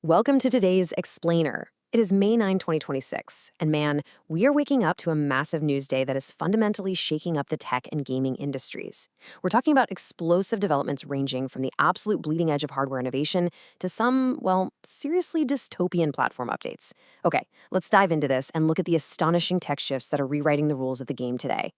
Welcome to today's Explainer. It is May 9, 2026, and man, we are waking up to a massive news day that is fundamentally shaking up the tech and gaming industries. We're talking about explosive developments ranging from the absolute bleeding edge of hardware innovation to some, well, seriously dystopian platform updates. Okay, let's dive into this and look at the astonishing tech shifts that are rewriting the rules of the game today.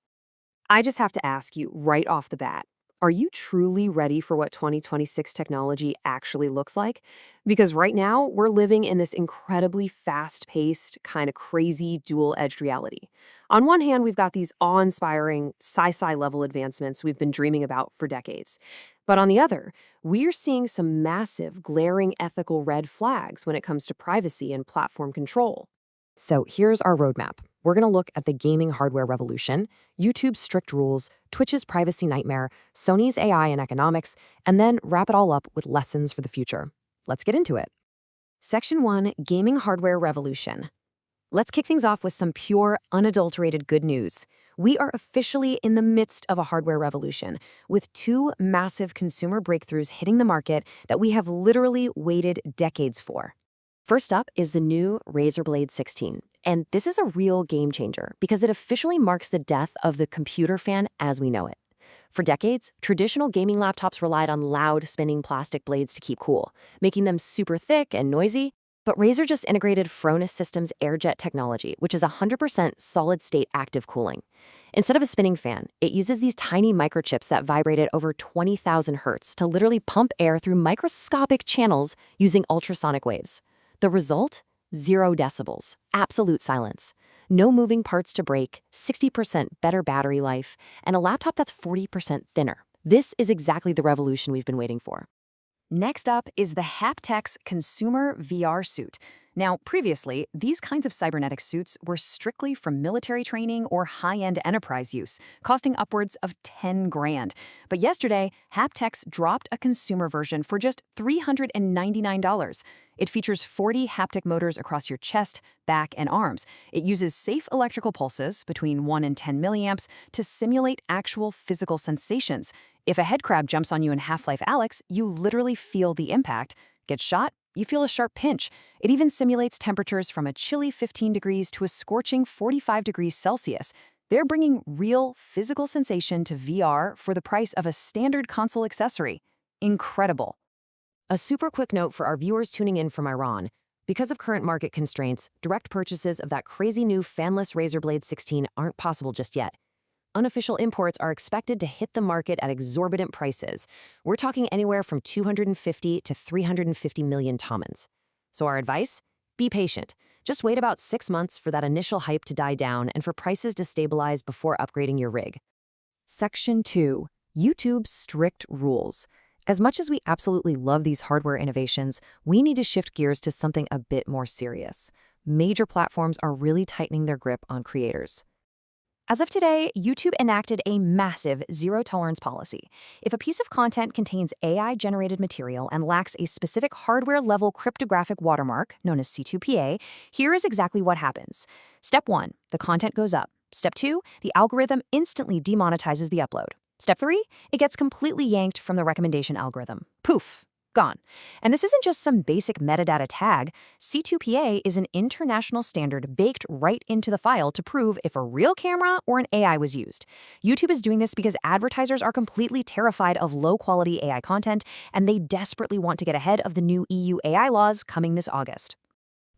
I just have to ask you right off the bat, are you truly ready for what 2026 technology actually looks like? Because right now, we're living in this incredibly fast-paced, kind of crazy dual-edged reality. On one hand, we've got these awe-inspiring sci-fi level advancements we've been dreaming about for decades. But on the other, we're seeing some massive, glaring ethical red flags when it comes to privacy and platform control. So here's our roadmap. We're going to look at the gaming hardware revolution, YouTube's strict rules, Twitch's privacy nightmare, Sony's AI and economics, and then wrap it all up with lessons for the future. Let's get into it. Section 1, Gaming Hardware Revolution. Let's kick things off with some pure, unadulterated good news. We are officially in the midst of a hardware revolution, with two massive consumer breakthroughs hitting the market that we have literally waited decades for. First up is the new Razer Blade 16, and this is a real game changer because it officially marks the death of the computer fan as we know it. For decades, traditional gaming laptops relied on loud, spinning plastic blades to keep cool, making them super thick and noisy. But Razer just integrated Fronis Systems AirJet technology, which is 100% solid-state active cooling. Instead of a spinning fan, it uses these tiny microchips that vibrate at over 20,000 hertz to literally pump air through microscopic channels using ultrasonic waves. The result? 0 decibels, absolute silence. No moving parts to break, 60% better battery life, and a laptop that's 40% thinner. This is exactly the revolution we've been waiting for. Next up is the Haptic's Consumer VR Suit. Now, previously, these kinds of cybernetic suits were strictly for military training or high-end enterprise use, costing upwards of 10 grand. But yesterday, Haptic's dropped a consumer version for just $399. It features 40 haptic motors across your chest, back, and arms. It uses safe electrical pulses between 1 and 10 milliamps to simulate actual physical sensations. If a headcrab jumps on you in Half-Life Alyx, you literally feel the impact. Get shot? You feel a sharp pinch. It even simulates temperatures from a chilly 15 degrees to a scorching 45 degrees Celsius. They're bringing real physical sensation to VR for the price of a standard console accessory. Incredible. A super quick note for our viewers tuning in from Iran. Because of current market constraints, direct purchases of that crazy new fanless Razer Blade 16 aren't possible just yet. Unofficial imports are expected to hit the market at exorbitant prices. We're talking anywhere from 250 to 350 million tomans. So our advice? Be patient. Just wait about 6 months for that initial hype to die down and for prices to stabilize before upgrading your rig. Section 2. YouTube's strict rules. As much as we absolutely love these hardware innovations, we need to shift gears to something a bit more serious. Major platforms are really tightening their grip on creators. As of today, YouTube enacted a massive zero-tolerance policy. If a piece of content contains AI-generated material and lacks a specific hardware-level cryptographic watermark, known as C2PA, here is exactly what happens. Step 1, the content goes up. Step 2, the algorithm instantly demonetizes the upload. Step 3, it gets completely yanked from the recommendation algorithm. Poof! Gone. And this isn't just some basic metadata tag. C2PA is an international standard baked right into the file to prove if a real camera or an AI was used. YouTube is doing this because advertisers are completely terrified of low-quality AI content, and they desperately want to get ahead of the new EU AI laws coming this August.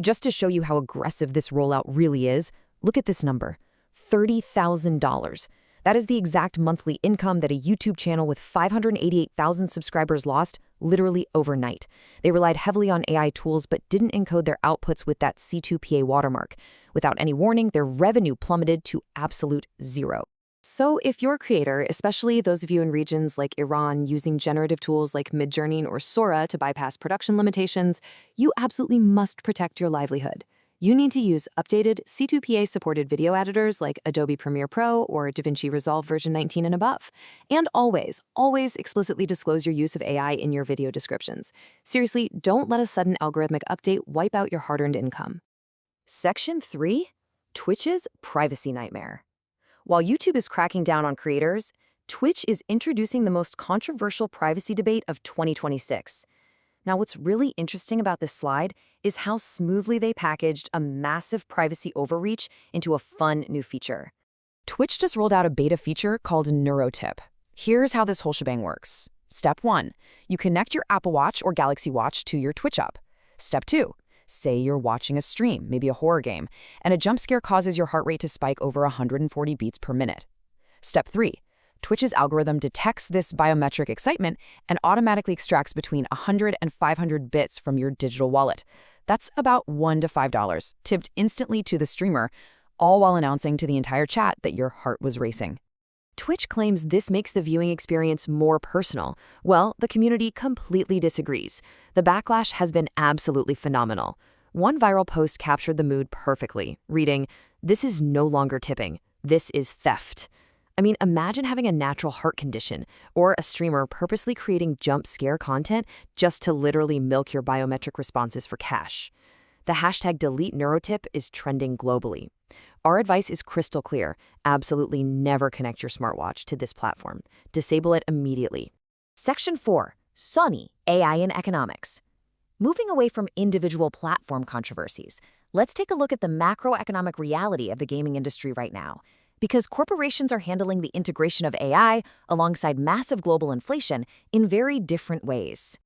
Just to show you how aggressive this rollout really is, look at this number, $30,000. That is the exact monthly income that a YouTube channel with 588,000 subscribers lost literally overnight. They relied heavily on AI tools but didn't encode their outputs with that C2PA watermark. Without any warning, their revenue plummeted to absolute zero. So if you're a creator, especially those of you in regions like Iran using generative tools like Midjourney or Sora to bypass production limitations, you absolutely must protect your livelihood. You need to use updated C2PA-supported video editors like Adobe Premiere Pro or DaVinci Resolve version 19 and above. And always explicitly disclose your use of AI in your video descriptions. Seriously, don't let a sudden algorithmic update wipe out your hard-earned income. Section 3. Twitch's privacy nightmare. While YouTube is cracking down on creators, Twitch is introducing the most controversial privacy debate of 2026. Now, what's really interesting about this slide is how smoothly they packaged a massive privacy overreach into a fun new feature. Twitch just rolled out a beta feature called Neurotip. Here's how this whole shebang works. Step 1. You connect your Apple Watch or Galaxy Watch to your Twitch app. Step 2. Say you're watching a stream, maybe a horror game, and a jump scare causes your heart rate to spike over 140 beats per minute. Step 3. Twitch's algorithm detects this biometric excitement and automatically extracts between 100 and 500 bits from your digital wallet. That's about $1 to $5, tipped instantly to the streamer, all while announcing to the entire chat that your heart was racing. Twitch claims this makes the viewing experience more personal. Well, the community completely disagrees. The backlash has been absolutely phenomenal. One viral post captured the mood perfectly, reading, "This is no longer tipping. This is theft." I mean, imagine having a natural heart condition or a streamer purposely creating jump scare content just to literally milk your biometric responses for cash. The hashtag #DeleteNeurotip is trending globally. Our advice is crystal clear. Absolutely never connect your smartwatch to this platform. Disable it immediately. Section 4. Sony, AI and Economics. Moving away from individual platform controversies, let's take a look at the macroeconomic reality of the gaming industry right now. Because corporations are handling the integration of AI alongside massive global inflation in very different ways.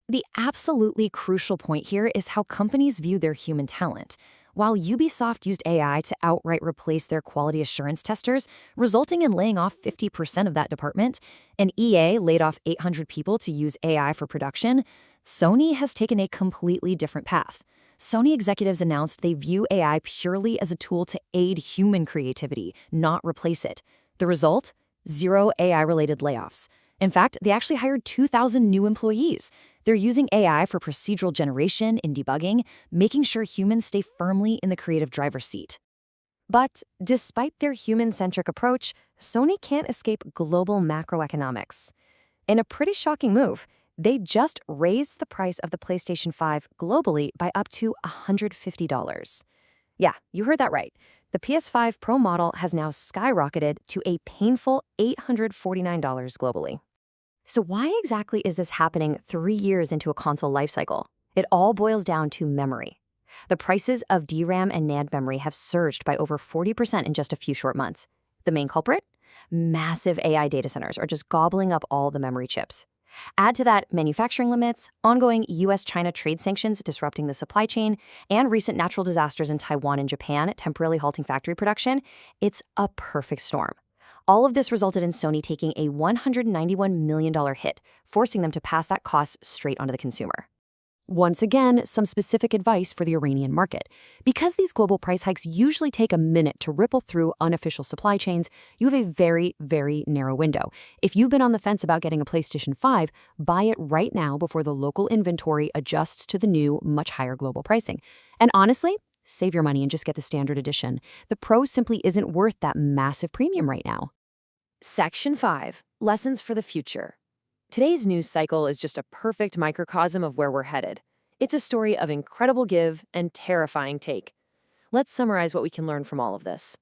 The absolutely crucial point here is how companies view their human talent. While Ubisoft used AI to outright replace their quality assurance testers, resulting in laying off 50% of that department, and EA laid off 800 people to use AI for production, Sony has taken a completely different path. Sony executives announced they view AI purely as a tool to aid human creativity, not replace it. The result? 0 AI-related layoffs. In fact, they actually hired 2,000 new employees. They're using AI for procedural generation and debugging, making sure humans stay firmly in the creative driver's seat. But despite their human-centric approach, Sony can't escape global macroeconomics. In a pretty shocking move, they just raised the price of the PlayStation 5 globally by up to $150. Yeah, you heard that right. The PS5 Pro model has now skyrocketed to a painful $849 globally. So why exactly is this happening 3 years into a console lifecycle? It all boils down to memory. The prices of DRAM and NAND memory have surged by over 40% in just a few short months. The main culprit? Massive AI data centers are just gobbling up all the memory chips. Add to that manufacturing limits, ongoing US-China trade sanctions disrupting the supply chain, and recent natural disasters in Taiwan and Japan temporarily halting factory production, it's a perfect storm. All of this resulted in Sony taking a $191 million hit, forcing them to pass that cost straight onto the consumer. Once again, some specific advice for the Iranian market. Because these global price hikes usually take a minute to ripple through unofficial supply chains, you have a very, very narrow window. If you've been on the fence about getting a PlayStation 5, buy it right now before the local inventory adjusts to the new, much higher global pricing. And honestly, save your money and just get the standard edition. The Pro simply isn't worth that massive premium right now. Section 5. Lessons for the future. Today's news cycle is just a perfect microcosm of where we're headed. It's a story of incredible give and terrifying take. Let's summarize what we can learn from all of this.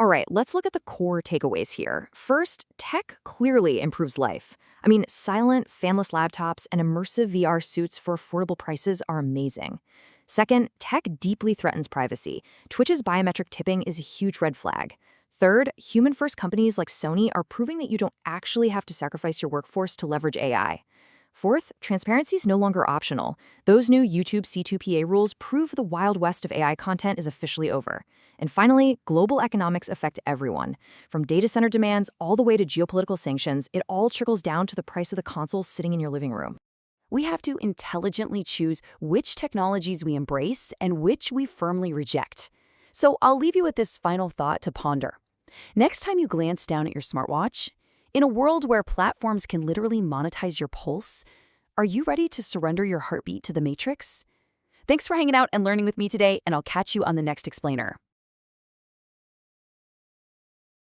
All right, let's look at the core takeaways here. First, tech clearly improves life. I mean, silent, fanless laptops and immersive VR suits for affordable prices are amazing. Second, tech deeply threatens privacy. Twitch's biometric tipping is a huge red flag. Third, human-first companies like Sony are proving that you don't actually have to sacrifice your workforce to leverage AI. Fourth, transparency is no longer optional. Those new YouTube C2PA rules prove the Wild West of AI content is officially over. And finally, global economics affect everyone. From data center demands all the way to geopolitical sanctions, it all trickles down to the price of the console sitting in your living room. We have to intelligently choose which technologies we embrace and which we firmly reject. So I'll leave you with this final thought to ponder. Next time you glance down at your smartwatch, in a world where platforms can literally monetize your pulse, are you ready to surrender your heartbeat to the Matrix? Thanks for hanging out and learning with me today, and I'll catch you on the next explainer.